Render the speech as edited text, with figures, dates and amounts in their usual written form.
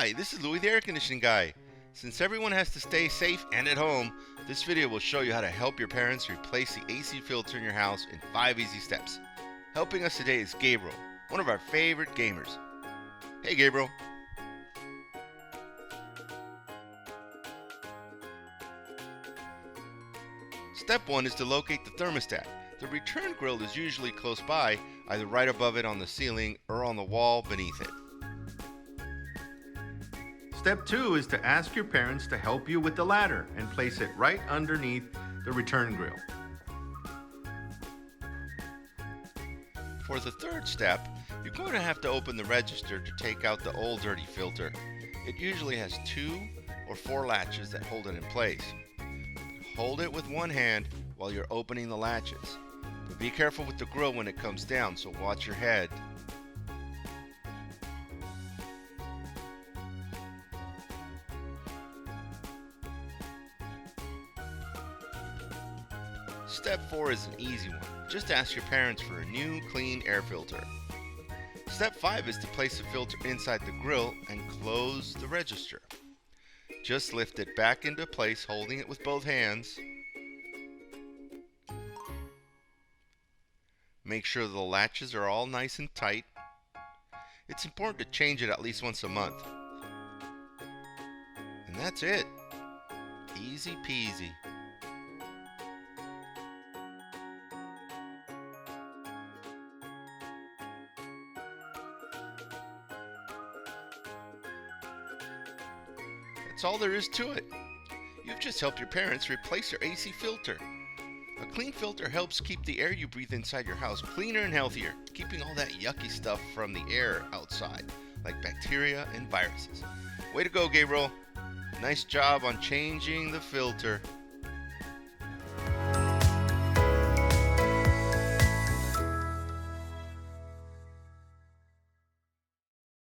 Hi, this is Louis the air conditioning guy. Since everyone has to stay safe and at home, this video will show you how to help your parents replace the AC filter in your house in 5 easy steps. Helping us today is Gabriel, one of our favorite gamers. Hey Gabriel. Step 1 is to locate the thermostat. The return grill is usually close by, either right above it on the ceiling or on the wall beneath it. Step 2 is to ask your parents to help you with the ladder and place it right underneath the return grill. For the third step, you're going to have to open the register to take out the old dirty filter. It usually has 2 or 4 latches that hold it in place. Hold it with one hand while you're opening the latches. But be careful with the grill when it comes down, so watch your head. Step 4 is an easy one. Just ask your parents for a new, clean air filter. Step 5 is to place the filter inside the grill and close the register. Just lift it back into place, holding it with both hands. Make sure the latches are all nice and tight. It's important to change it at least once a month. And that's it. Easy peasy. That's all there is to it. You've just helped your parents replace their AC filter. A clean filter helps keep the air you breathe inside your house cleaner and healthier, keeping all that yucky stuff from the air outside, like bacteria and viruses. Way to go, Gabriel. Nice job on changing the filter.